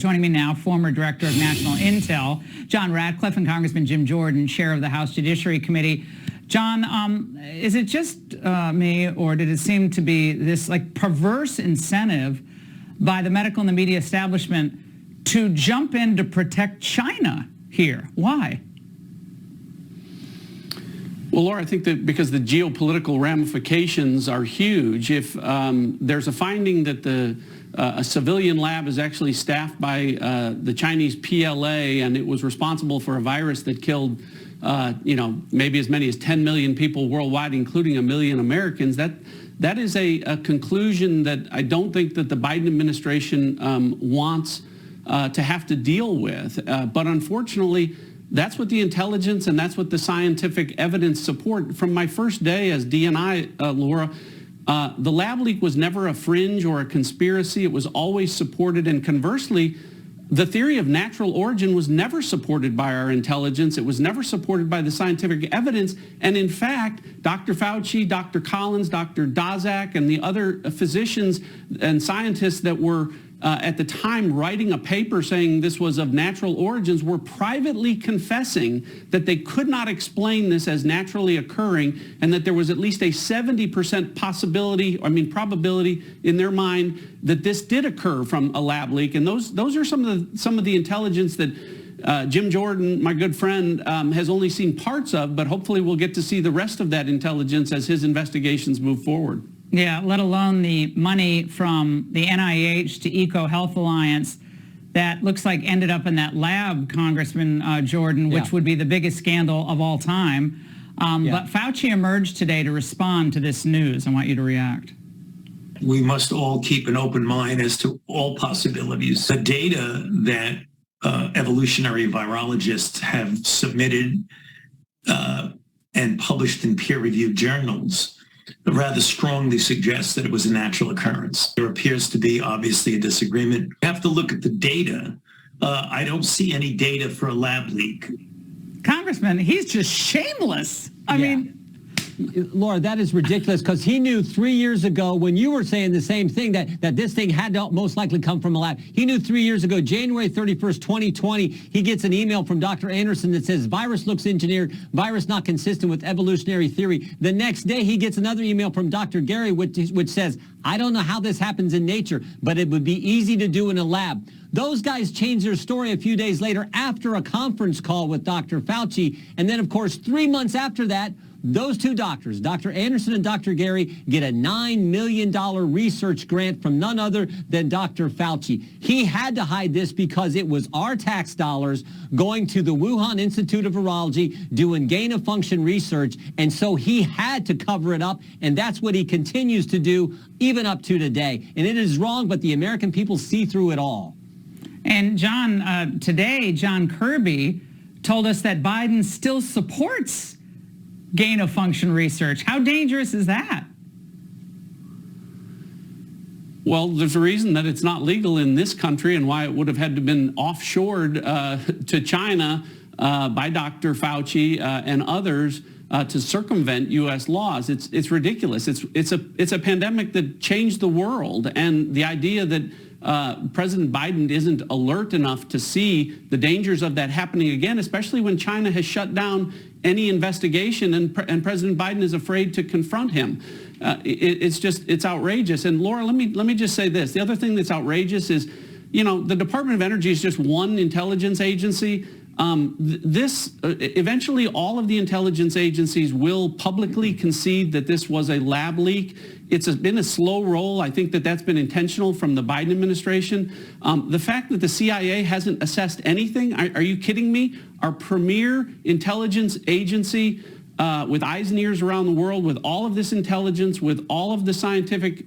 Joining me now, former Director of National Intel, John Ratcliffe, and Congressman Jim Jordan, Chair of the House Judiciary Committee. John, is it just me, or did it seem to be this perverse incentive by the medical and the media establishment to jump in to protect China here? Why? Well, Laura, I think that because the geopolitical ramifications are huge, if there's a finding that a civilian lab is actually staffed by the Chinese PLA, and it was responsible for a virus that killed, maybe as many as 10 million people worldwide, including 1 million Americans, that is a conclusion that I don't think that the Biden administration wants to have to deal with. But unfortunately, that's what the intelligence and that's what the scientific evidence support. From my first day as DNI, Laura, the lab leak was never a fringe or a conspiracy. It was always supported. And conversely, the theory of natural origin was never supported by our intelligence. It was never supported by the scientific evidence. And in fact, Dr. Fauci, Dr. Collins, Dr. Daszak, and the other physicians and scientists that were at the time writing a paper saying this was of natural origins were privately confessing that they could not explain this as naturally occurring, and that there was at least a 70% probability in their mind that this did occur from a lab leak. And those are some of the intelligence that Jim Jordan, my good friend, has only seen parts of, but hopefully we'll get to see the rest of that intelligence as his investigations move forward. Yeah, let alone the money from the NIH to EcoHealth Alliance that looks like ended up in that lab, Congressman Jordan, which would be the biggest scandal of all time. But Fauci emerged today to respond to this news. I want you to react. We must all keep an open mind as to all possibilities. The data that evolutionary virologists have submitted and published in peer-reviewed journals rather strongly suggests that it was a natural occurrence. There appears to be obviously a disagreement. You have to look at the data. I don't see any data for a lab leak. Congressman, he's just shameless. I mean, Laura, that is ridiculous, because he knew 3 years ago when you were saying the same thing, that this thing had to most likely come from a lab. He knew 3 years ago, January 31st, 2020, he gets an email from Dr. Anderson that says virus looks engineered, virus not consistent with evolutionary theory. The next day, he gets another email from Dr. Gary, which says, I don't know how this happens in nature, but it would be easy to do in a lab. Those guys changed their story a few days later after a conference call with Dr. Fauci. And then, of course, 3 months after that, those two doctors, Dr. Anderson and Dr. Gary, get a $9 million research grant from none other than Dr. Fauci. He had to hide this because it was our tax dollars going to the Wuhan Institute of Virology doing gain-of-function research, and so he had to cover it up, and that's what he continues to do even up to today. And it is wrong, but the American people see through it all. And John, today, John Kirby told us that Biden still supports gain-of-function research. How dangerous is that? Well, there's a reason that it's not legal in this country and why it would have had to have been offshored to China by Dr. Fauci and others to circumvent U.S. laws. It's ridiculous. It's a pandemic that changed the world, and the idea that President Biden isn't alert enough to see the dangers of that happening again, especially when China has shut down any investigation and President Biden is afraid to confront him. It's outrageous. And Laura, let me just say this. The other thing that's outrageous is, the Department of Energy is just one intelligence agency. Eventually all of the intelligence agencies will publicly concede that this was a lab leak. It's been a slow roll. I think that that's been intentional from the Biden administration. The fact that the CIA hasn't assessed anything, are you kidding me? Our premier intelligence agency with eyes and ears around the world, with all of this intelligence, with all of the scientific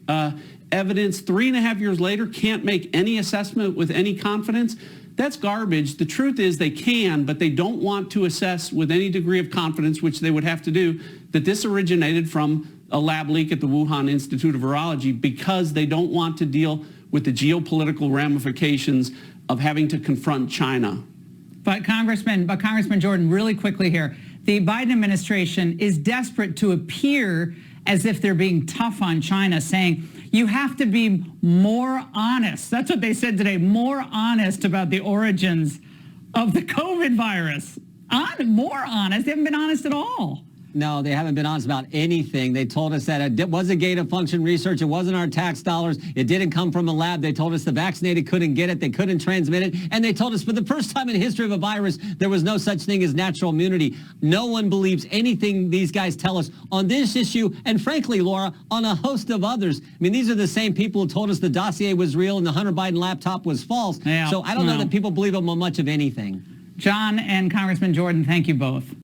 evidence, 3.5 years later, can't make any assessment with any confidence. That's garbage. The truth is they can, but they don't want to assess with any degree of confidence, which they would have to do, that this originated from a lab leak at the Wuhan Institute of Virology, because they don't want to deal with the geopolitical ramifications of having to confront China. But Congressman Jordan, really quickly here, the Biden administration is desperate to appear as if they're being tough on China, saying, You have to be more honest. That's what they said today, more honest about the origins of the COVID virus. More honest. They haven't been honest at all. No, they haven't been honest about anything. They told us that it wasn't gain-of-function research. It wasn't our tax dollars. It didn't come from a lab. They told us the vaccinated couldn't get it. They couldn't transmit it. And they told us for the first time in the history of a virus, there was no such thing as natural immunity. No one believes anything these guys tell us on this issue. And frankly, Laura, on a host of others. I mean, these are the same people who told us the dossier was real and the Hunter Biden laptop was false. Yeah, so I don't know that people believe them on much of anything. John and Congressman Jordan, thank you both.